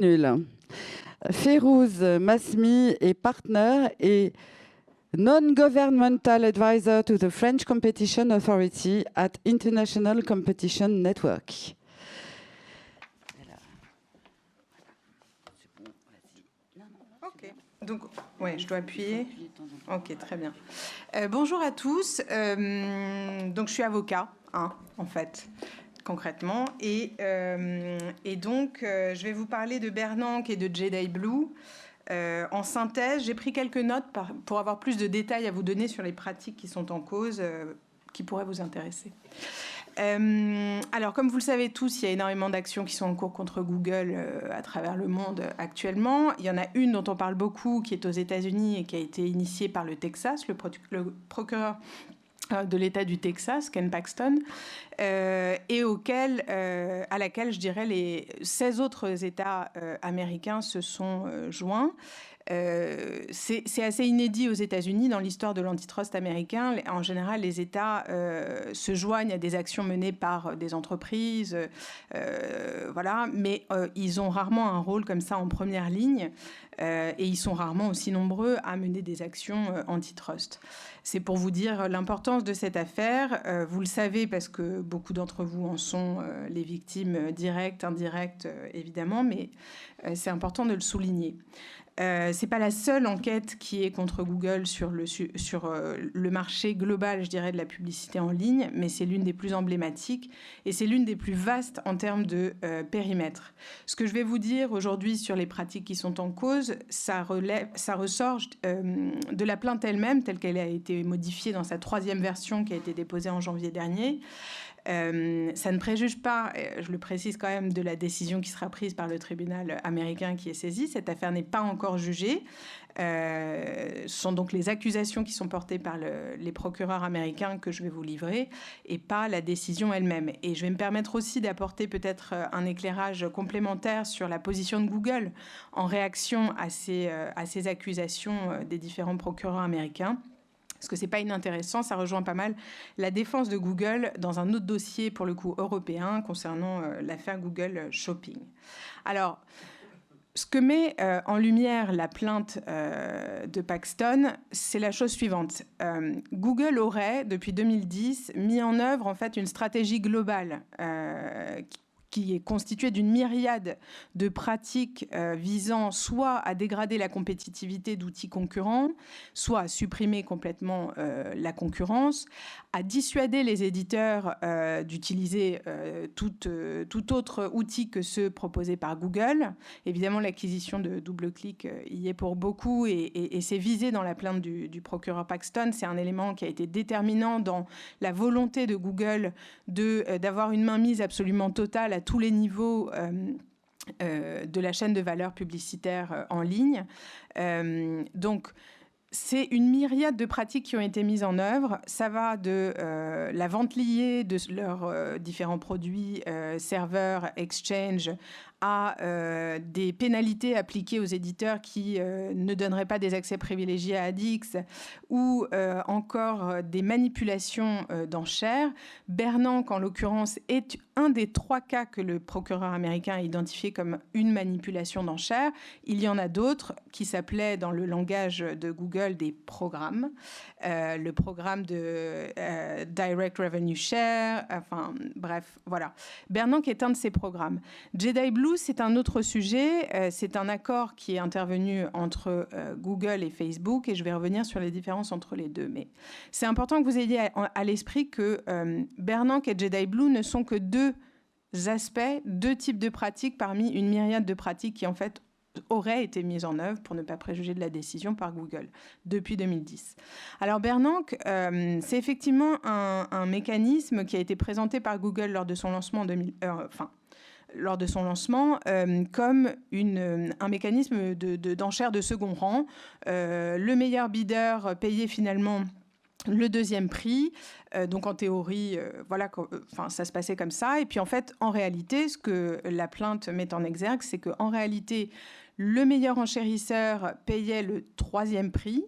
Nul. Férouz Masmi est partner et non-governmental advisor to the French Competition Authority at International Competition Network. Ok, donc ouais, je dois appuyer. Ok, très bien. Bonjour à tous. Donc je suis avocat, en fait, concrètement, et donc je vais vous parler de Bernanke et de Jedi Blue. En synthèse, j'ai pris quelques notes pour avoir plus de détails à vous donner sur les pratiques qui sont en cause, qui pourraient vous intéresser. Alors, comme vous le savez tous, il y a énormément d'actions qui sont en cours contre Google à travers le monde actuellement. Il y en a une dont on parle beaucoup, qui est aux États-Unis et qui a été initiée par le Texas, le procureur de l'État du Texas, Ken Paxton, et à laquelle, je dirais, les 16 autres États américains se sont joints. C'est assez inédit aux États-Unis dans l'histoire de l'antitrust américain. En général, les États se joignent à des actions menées par des entreprises, voilà, mais ils ont rarement un rôle comme ça en première ligne, et ils sont rarement aussi nombreux à mener des actions antitrust. C'est pour vous dire l'importance de cette affaire. Vous le savez parce que beaucoup d'entre vous en sont les victimes directes, indirectes, évidemment, mais c'est important de le souligner. C'est pas la seule enquête qui est contre Google sur le marché global, je dirais, de la publicité en ligne, mais c'est l'une des plus emblématiques et c'est l'une des plus vastes en termes de périmètre. Ce que je vais vous dire aujourd'hui sur les pratiques qui sont en cause, ça ressort de la plainte elle-même, telle qu'elle a été modifiée dans sa 3e version qui a été déposée en janvier dernier. Ça ne préjuge pas, je le précise quand même, de la décision qui sera prise par le tribunal américain qui est saisi. Cette affaire n'est pas encore jugée. Ce sont donc les accusations qui sont portées par les procureurs américains que je vais vous livrer et pas la décision elle-même. Et je vais me permettre aussi d'apporter peut-être un éclairage complémentaire sur la position de Google en réaction à ces accusations des différents procureurs américains. Parce que c'est pas inintéressant, ça rejoint pas mal la défense de Google dans un autre dossier, pour le coup européen, concernant l'affaire Google Shopping. Alors, ce que met en lumière la plainte de Paxton, c'est la chose suivante. Google aurait, depuis 2010, mis en œuvre en fait une stratégie globale qui est constituée d'une myriade de pratiques visant soit à dégrader la compétitivité d'outils concurrents, soit à supprimer complètement la concurrence, à dissuader les éditeurs d'utiliser tout autre outil que ceux proposés par Google. Évidemment, l'acquisition de DoubleClick y est pour beaucoup et c'est visé dans la plainte du procureur Paxton. C'est un élément qui a été déterminant dans la volonté de Google d'avoir une mainmise absolument totale à tous les niveaux de la chaîne de valeur publicitaire en ligne. Donc, c'est une myriade de pratiques qui ont été mises en œuvre. Ça va de la vente liée de leurs différents produits, serveurs, exchange, à des pénalités appliquées aux éditeurs qui ne donneraient pas des accès privilégiés à AdX ou encore des manipulations d'enchères. Bernanke, en l'occurrence, est un des 3 cas que le procureur américain a identifié comme une manipulation d'enchères. Il y en a d'autres qui s'appelaient, dans le langage de Google, des programmes. Le programme de Direct Revenue Share, enfin bref, voilà. Bernanke est un de ces programmes. Jedi Blue, c'est un autre sujet. C'est un accord qui est intervenu entre Google et Facebook et je vais revenir sur les différences entre les deux. Mais c'est important que vous ayez à l'esprit que Bernanke et Jedi Blue ne sont que 2 aspects, 2 types de pratiques parmi une myriade de pratiques qui en fait auraient été mises en œuvre, pour ne pas préjuger de la décision, par Google depuis 2010. Alors Bernanke, c'est effectivement un mécanisme qui a été présenté par Google lors de son lancement comme un mécanisme d'enchère de second rang. Le meilleur bideur payait finalement le 2e prix. Donc en théorie, ça se passait comme ça. Et puis en fait, en réalité, ce que la plainte met en exergue, c'est qu'en réalité, le meilleur enchérisseur payait le 3e prix.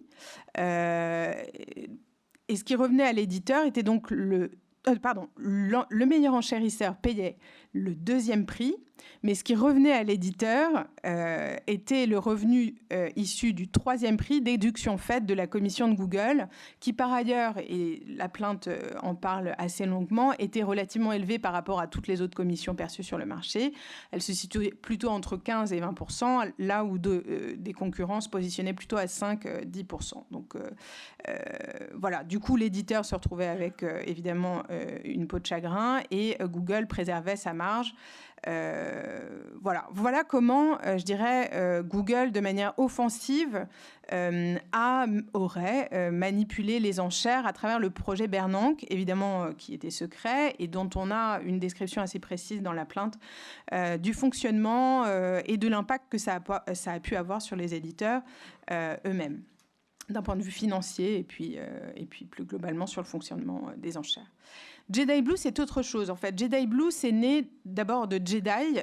Et ce qui revenait à l'éditeur était donc le meilleur enchérisseur payait le 2e prix Mais ce qui revenait à l'éditeur était le revenu issu du 3e prix, déduction faite de la commission de Google, qui par ailleurs, et la plainte en parle assez longuement, était relativement élevée par rapport à toutes les autres commissions perçues sur le marché. Elle se situait plutôt entre 15 et 20%, là où des concurrents se positionnaient plutôt à 5-10%. Donc voilà, du coup l'éditeur se retrouvait avec évidemment une peau de chagrin et Google préservait sa marge. Voilà comment, je dirais, Google, de manière offensive, aurait manipulé les enchères à travers le projet Bernanke, évidemment qui était secret et dont on a une description assez précise dans la plainte du fonctionnement et de l'impact que ça a pu avoir sur les éditeurs eux-mêmes, d'un point de vue financier et puis plus globalement sur le fonctionnement des enchères. Jedi Blue, c'est autre chose. En fait, Jedi Blue, c'est né d'abord de Jedi,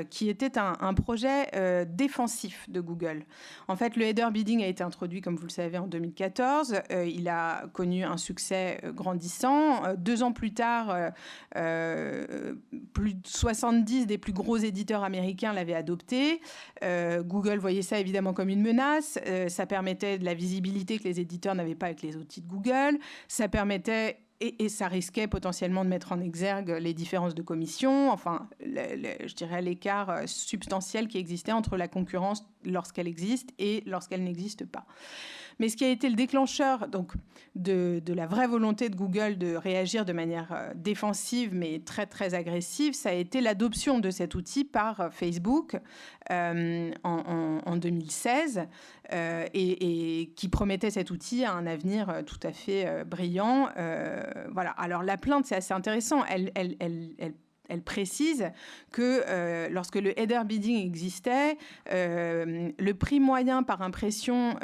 qui était un projet défensif de Google. En fait, le header bidding a été introduit, comme vous le savez, en 2014. Il a connu un succès grandissant. 2 ans plus tard, plus de 70 des plus gros éditeurs américains l'avaient adopté. Google voyait ça évidemment comme une menace. Ça permettait de la visibilité que les éditeurs n'avaient pas avec les outils de Google. Ça permettait... Et ça risquait potentiellement de mettre en exergue les différences de commission, enfin, je dirais l'écart substantiel qui existait entre la concurrence lorsqu'elle existe et lorsqu'elle n'existe pas. Mais ce qui a été le déclencheur donc, de la vraie volonté de Google de réagir de manière défensive mais très, très agressive, ça a été l'adoption de cet outil par Facebook en 2016 et qui promettait cet outil à un avenir tout à fait brillant. Voilà. Alors la plainte, c'est assez intéressant. Elle précise que lorsque le header bidding existait, le prix moyen par impression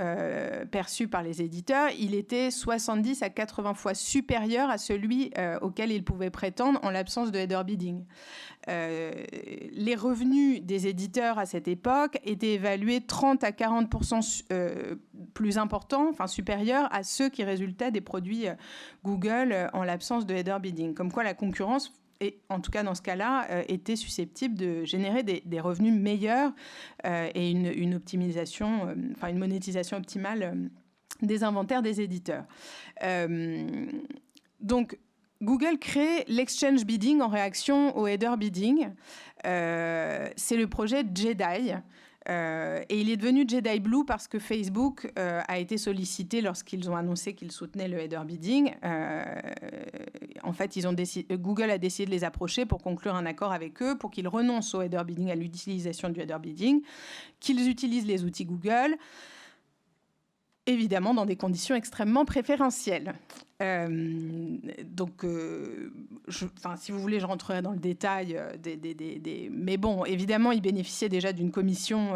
perçu par les éditeurs, il était 70 à 80 fois supérieur à celui auquel ils pouvaient prétendre en l'absence de header bidding. Les revenus des éditeurs à cette époque étaient évalués 30 à 40% plus importants, enfin supérieurs à ceux qui résultaient des produits Google en l'absence de header bidding. Comme quoi la concurrence, et en tout cas dans ce cas-là, était susceptible de générer des revenus meilleurs et une optimisation, enfin une monétisation optimale des inventaires des éditeurs. Donc, Google crée l'exchange bidding en réaction au header bidding. C'est le projet Jedi. Et il est devenu Jedi Blue parce que Facebook a été sollicité lorsqu'ils ont annoncé qu'ils soutenaient le header bidding. En fait, Google a décidé de les approcher pour conclure un accord avec eux, pour qu'ils renoncent au header bidding, à l'utilisation du header bidding, qu'ils utilisent les outils Google, évidemment dans des conditions extrêmement préférentielles. Donc, si vous voulez, je rentrerai dans le détail mais bon, évidemment, ils bénéficiaient déjà d'une commission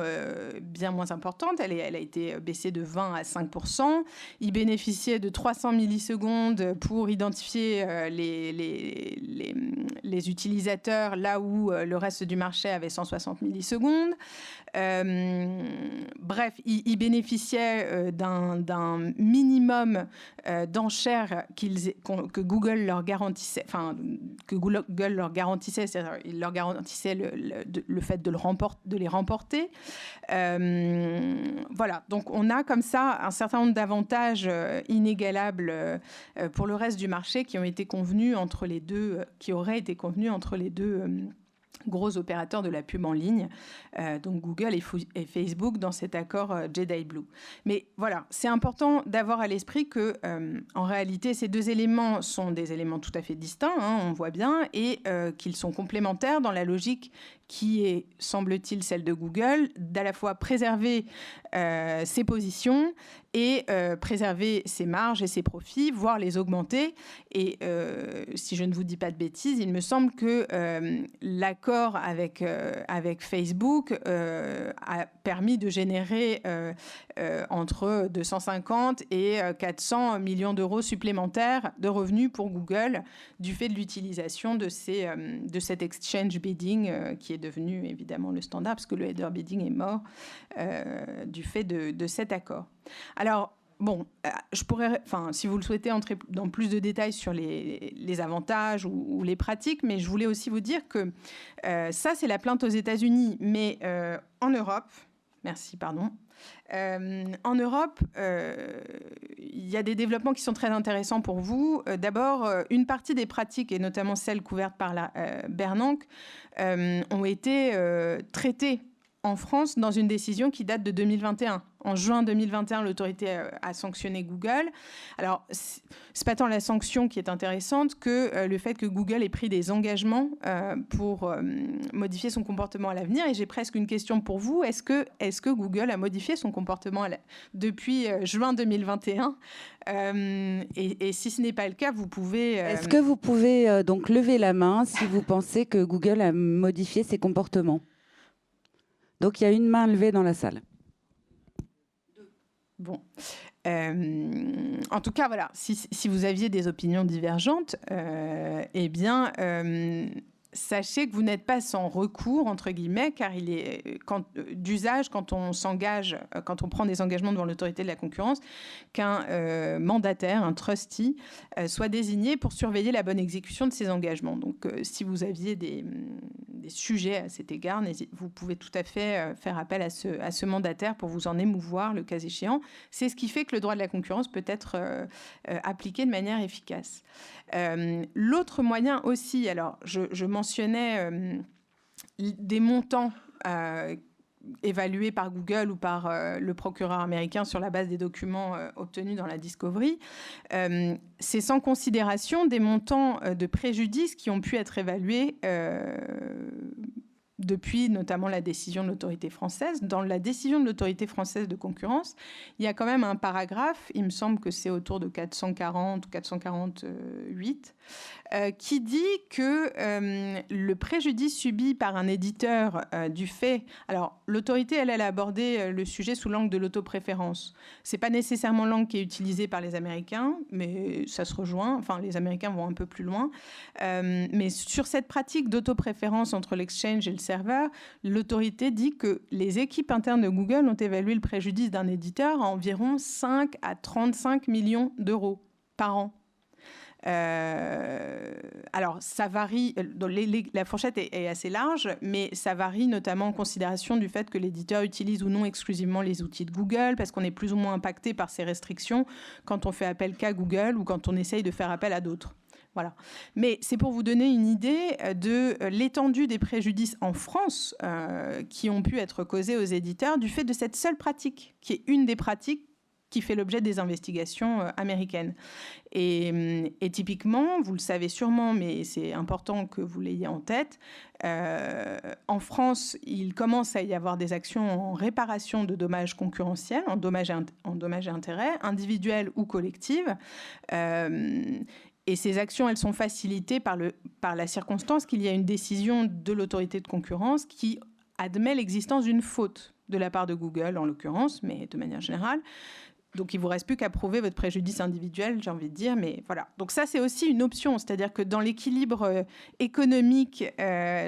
bien moins importante. Elle a été baissée de 20 à 5%. Ils bénéficiaient de 300 millisecondes pour identifier les utilisateurs, là où le reste du marché avait 160 millisecondes. Bref, ils bénéficiaient d'un minimum d'enchères que Google leur garantissait, c'est-à-dire il leur garantissait le fait de les remporter. Voilà, donc on a comme ça un certain nombre d'avantages inégalables pour le reste du marché qui auraient été convenus entre les deux gros opérateurs de la pub en ligne, donc Google et Facebook dans cet accord Jedi Blue. Mais voilà, c'est important d'avoir à l'esprit que, en réalité, ces deux éléments sont des éléments tout à fait distincts, on voit bien, et qu'ils sont complémentaires dans la logique qui est, semble-t-il, celle de Google, d'à la fois préserver ses positions et préserver ses marges et ses profits, voire les augmenter. Et si je ne vous dis pas de bêtises, il me semble que l'accord avec Facebook a permis de générer entre 250 et 400 millions d'euros supplémentaires de revenus pour Google du fait de l'utilisation de cet exchange bidding qui est devenu évidemment le standard, parce que le header bidding est mort du fait de cet accord. Alors, bon, je pourrais, si vous le souhaitez, entrer dans plus de détails sur les avantages ou les pratiques, mais je voulais aussi vous dire que ça, c'est la plainte aux États-Unis, mais en Europe, en Europe, il y a des développements qui sont très intéressants pour vous. D'abord, une partie des pratiques, et notamment celles couvertes par la Bernanke, ont été traitées en France dans une décision qui date de 2021. En juin 2021, l'autorité a sanctionné Google. Alors, c'est pas tant la sanction qui est intéressante que le fait que Google ait pris des engagements pour modifier son comportement à l'avenir. Et j'ai presque une question pour vous. Est-ce que Google a modifié son comportement depuis juin 2021 et si ce n'est pas le cas, vous pouvez... Est-ce que vous pouvez donc lever la main si vous pensez que Google a modifié ses comportements? Donc, il y a une main levée dans la salle. Bon. En tout cas, voilà, si vous aviez des opinions divergentes, eh bien, sachez que vous n'êtes pas sans recours, entre guillemets, car il est d'usage quand on s'engage, quand on prend des engagements devant l'autorité de la concurrence, qu'un mandataire, un trustee, soit désigné pour surveiller la bonne exécution de ces engagements. Donc, si vous aviez des sujets à cet égard, vous pouvez tout à fait faire appel à ce mandataire pour vous en émouvoir, le cas échéant. C'est ce qui fait que le droit de la concurrence peut être appliqué de manière efficace. L'autre moyen aussi, alors je mentionnais des montants évalués par Google ou par le procureur américain sur la base des documents obtenus dans la Discovery. C'est sans considération des montants de préjudice qui ont pu être évalués depuis notamment la décision de l'autorité française. Dans la décision de l'autorité française de concurrence, il y a quand même un paragraphe, il me semble que c'est autour de 440 ou 448, qui dit que le préjudice subi par un éditeur du fait... Alors, l'autorité, elle a abordé le sujet sous l'angle de l'autopréférence. Ce n'est pas nécessairement l'angle qui est utilisé par les Américains, mais ça se rejoint. Enfin, les Américains vont un peu plus loin. Mais sur cette pratique d'autopréférence entre l'exchange et le serveur, l'autorité dit que les équipes internes de Google ont évalué le préjudice d'un éditeur à environ 5 à 35 millions d'euros par an. Alors, ça varie, la fourchette est assez large, mais ça varie notamment en considération du fait que l'éditeur utilise ou non exclusivement les outils de Google, parce qu'on est plus ou moins impacté par ces restrictions quand on fait appel qu'à Google ou quand on essaye de faire appel à d'autres. Voilà. Mais c'est pour vous donner une idée de l'étendue des préjudices en France qui ont pu être causés aux éditeurs du fait de cette seule pratique, qui est une des pratiques qui fait l'objet des investigations américaines. Et typiquement, vous le savez sûrement, mais c'est important que vous l'ayez en tête, en France, il commence à y avoir des actions en réparation de dommages concurrentiels, en dommages et intérêts, individuels ou collectives. Et ces actions, elles sont facilitées par la circonstance qu'il y a une décision de l'autorité de concurrence qui admet l'existence d'une faute de la part de Google, en l'occurrence, mais de manière générale. Donc, il ne vous reste plus qu'à prouver votre préjudice individuel, j'ai envie de dire, mais voilà. Donc, ça, c'est aussi une option, c'est-à-dire que dans l'équilibre économique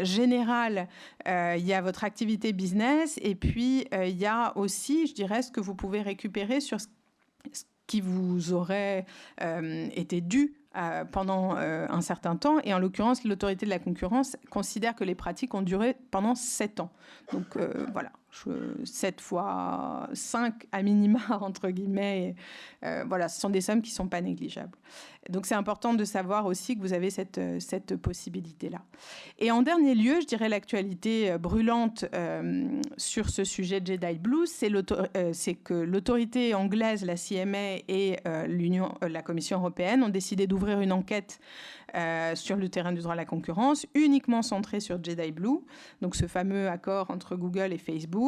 général, il y a votre activité business et puis il y a aussi, je dirais, ce que vous pouvez récupérer sur ce qui vous aurait été dû pendant un certain temps. Et en l'occurrence, l'autorité de la concurrence considère que les pratiques ont duré pendant 7 ans. Donc, voilà. 7 fois 5 à minima, entre guillemets. Voilà, ce sont des sommes qui ne sont pas négligeables. Donc, c'est important de savoir aussi que vous avez cette possibilité-là. Et en dernier lieu, je dirais l'actualité brûlante sur ce sujet de Jedi Blue, c'est que l'autorité anglaise, la CMA et la Commission européenne ont décidé d'ouvrir une enquête sur le terrain du droit à la concurrence, uniquement centrée sur Jedi Blue, donc ce fameux accord entre Google et Facebook.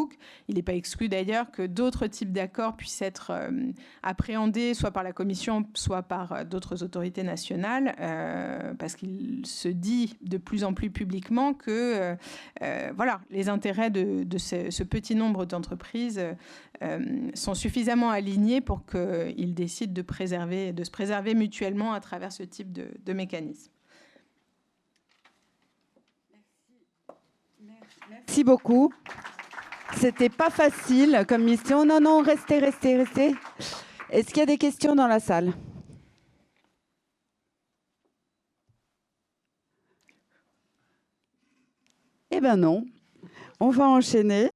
Il n'est pas exclu d'ailleurs que d'autres types d'accords puissent être appréhendés soit par la Commission, soit par d'autres autorités nationales, parce qu'il se dit de plus en plus publiquement que voilà, les intérêts de ce petit nombre d'entreprises sont suffisamment alignés pour qu'ils décident de se préserver mutuellement à travers ce type de mécanisme. Merci beaucoup. C'était pas facile comme mission. Non, restez. Est-ce qu'il y a des questions dans la salle? Eh bien non. On va enchaîner.